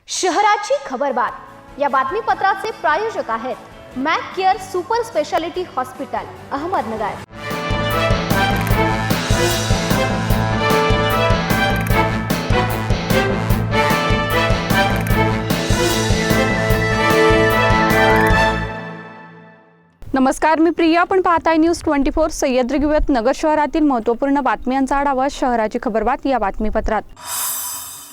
शहराची खबरबात या बातमीपत्राचे प्रायोजक आहेत Mac care super speciality hospital Ahmednagar. नमस्कार, मी प्रिया। आपण पाहताय न्यूज 24 सह्याद्री घेऊयात नगर शहरातील महत्त्वपूर्ण बातम्यांचा आढावा। शहराची खबरबात या बातमीपत्रात।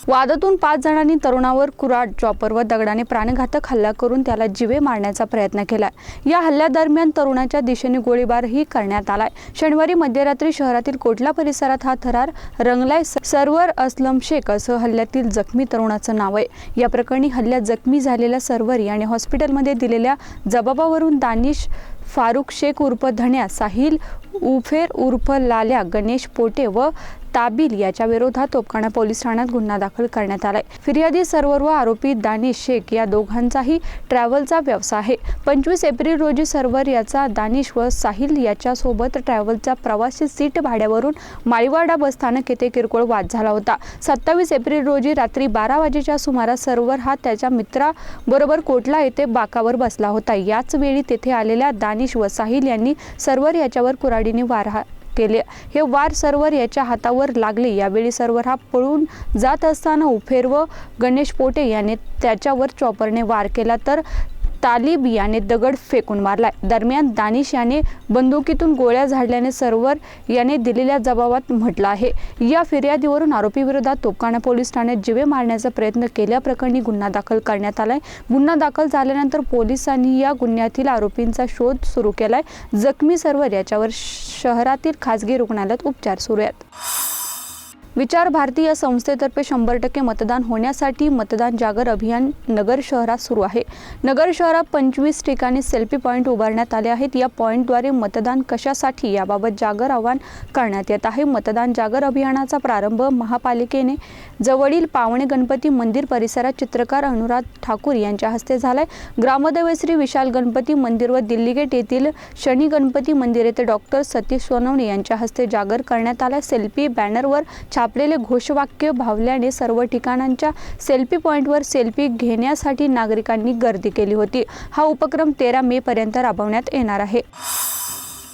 वादातून 5 जणांनी तरुणावर कुऱ्हाड, चॉपर व दगडाने प्राणघातक हल्ला करून त्याला जीवे मारण्याचा प्रयत्न केला। या हल्ल्यादरम्यान तरुणाच्या दिशेने गोळीबारही करण्यात आलाय। शनिवारी मध्यरात्री शहरातील कोटला परिसरात हा थरार रंगलाय। सर्वर असलम शेख असं हल्ल्यातील जखमी तरुणाचं नाव आहे। या प्रकरणी हल्ल्यात जखमी झालेल्या सर्वर याने हॉस्पिटलमध्ये दिलेल्या जबाबावरून दानिश फारुख शेख उर्फ धन्या, साहिल उफेर उर्फ लाल्या, गणेश पोटे व ताबिल याच्या विरोधात तोपखाना पोलीस ठाण्यात गुन्हा दाखल करण्यात आलाय। फिर्यादी सर्वर व आरोपी दानिश शेख या दोघांचाही ट्रॅव्हलचा व्यवसाय आहे। 25 एप्रिल रोजी सर्वर याचा दानिश व साहिल याच्या सोबत ट्रॅव्हलच्या प्रवासी सीट भाड्यावरून माळीवाडा बसस्थानक येथे किरकोळ वाद झाला होता। 27 एप्रिल रोजी रात्री 12 वाजेच्या सुमारास सर्वर हा त्याच्या मित्राबरोबर कोटला येथे बाकावर बसला होता। याच वेळी तेथे आलेल्या दानिश व साहिल यांनी सर्वर याच्यावर कुऱ्हाडीने वार केले। हे वार सर्वर याच्या हातावर लागले। यावेळी सर्वर हा पळून जात असताना उफेर व गणेश पोटे याने त्याच्यावर चॉपरने वार केला, तर तालिब याने दगड फेकून मारला। दरम्यान दानिश याने बंदुकीतून गोळ्या झाडल्याने सर्वर याने दिलेल्या जबाबात म्हटलं आहे। या फिर्यादीवरून आरोपी विरोधात तोपखाना पोलीस ठाण्यात जीवे मारण्याचा प्रयत्न केल्याप्रकरणी गुन्हा दाखल करण्यात आलाय। गुन्हा दाखल झाल्यानंतर पोलिसांनी या गुन्ह्यातील आरोपींचा शोध सुरू केलाय। जखमी सर्वर याच्यावर शहरातील खासगी रुग्णालयात उपचार सुरू आहेत। विचार भारती या संस्थेतर्फे 100% मतदान होण्यासाठी मतदान जागर अभियान नगर शहरात सुरू आहे। नगर शहरात 25 ठिकाणी सेल्फी पॉइंट उभारण्यात आले आहेत। या पॉइंटद्वारे मतदान कशासाठी याबाबत जागर आवाहन करण्यात येत आहे। मतदान जागर अभियानाचा प्रारंभ महापालिकेने जवळील पावणे गणपती मंदिर परिसरात चित्रकार अनुराध ठाकूर यांच्या हस्ते झालाय। ग्रामदैवत श्री विशाल गणपती मंदिर व दिल्ली गेट येथील शनी गणपती मंदिर येथे डॉक्टर सतीश सोनवणे यांच्या हस्ते जागर करण्यात आला। सेल्फी बॅनरवर आपलेले घोषवाक्य भावल्याने सर्व ठिकाणांच्या सेल्फी पॉइंटवर सेल्फी घेण्यासाठी नागरिकांनी गर्दी केली होती। हा उपक्रम 13 मे पर्यंत राबवण्यात येणार आहे।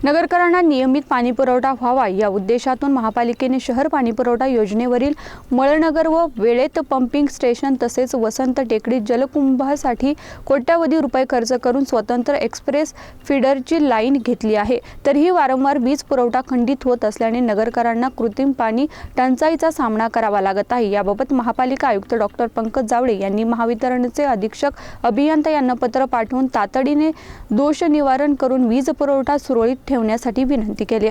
नगरकरांना नियमित पाणी पुरवठा व्हावा या उद्देशातून महापालिकेने शहर पाणीपुरवठा योजनेवरील मळनगर व वेळेत पंपिंग स्टेशन तसेच वसंत टेकडी जलकुंभासाठी कोट्यावधी रुपये खर्च करून स्वतंत्र एक्सप्रेस फीडरची लाईन घेतली आहे। तरीही वारंवार वीज पुरवठा खंडित होत असल्याने नगरकरांना कृत्रिम पाणी टंचाईचा सामना करावा लागत आहे। याबाबत महापालिका आयुक्त डॉक्टर पंकज जावळे यांनी महावितरणचे अधीक्षक अभियंता यांना पत्र पाठवून तातडीने दोष निवारण करून वीज पुरवठा सुरळीत ठेवण्यासाठी विनंती केली।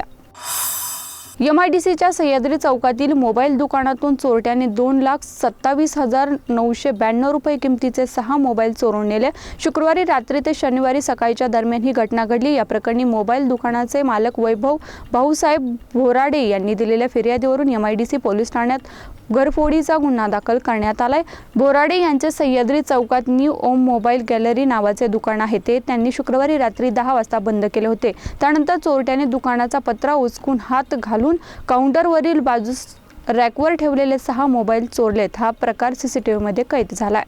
MIDCच्या सह्याद्री चौकातील मोबाईल दुकानातून चोरट्याने 2,27,992 रुपये किमतीचे 6 मोबाईल चोरून नेले। शुक्रवारी रात्री ते शनिवारी सकाळच्या दरम्यान ही घटना घडली। या प्रकरणी मोबाईल दुकानाचे मालक वैभव भाऊसाहेब भोराडे यांनी दिलेल्या फिर्यादीवरून MIDC पोलीस ठाण्यात घरफोडीचा गुन्हा दाखल करण्यात आलाय। भोराडे यांचे सह्याद्री चौकात न्यू ओम मोबाईल गॅलरी नावाचे दुकान आहे। ते त्यांनी शुक्रवारी रात्री 10 वाजता बंद केले होते। त्यानंतर चोरट्याने दुकानाचा पत्रा उचकून हात घालून काउंटरवरील बाजूस रॅकवर ठेवलेले 6 मोबाईल चोरलेत। हा प्रकार CCTV मध्ये कैद झालाय।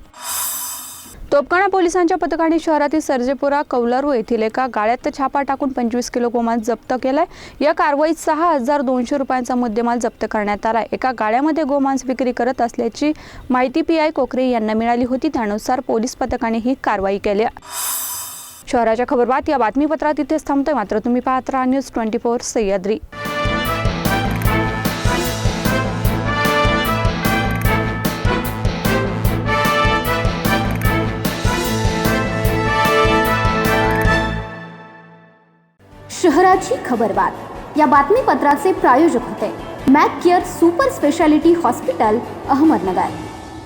तोपखाना पोलिसांच्या पथकाने शहरातील सर्जेपुरा कौलारू येथील एका गाळ्यात छापा टाकून 25 किलो गोमांस जप्त केलाय। या कारवाईत 6,200 रुपयांचा मुद्देमाल जप्त करण्यात आलाय। एका गाळ्यामध्ये गोमांस विक्री करत असल्याची माहिती PI कोकरे यांना मिळाली होती। त्यानुसार पोलीस पथकाने ही कारवाई केली। शहराच्या खबरबात या बातमीपत्रात इथेच थांबतोय, मात्र तुम्ही पाहत राहा न्यूज 24 सह्याद्री। शहराची खबरबात या बातमीपत्राचे प्रायोजक होते Mac care super speciality hospital Ahmednagar.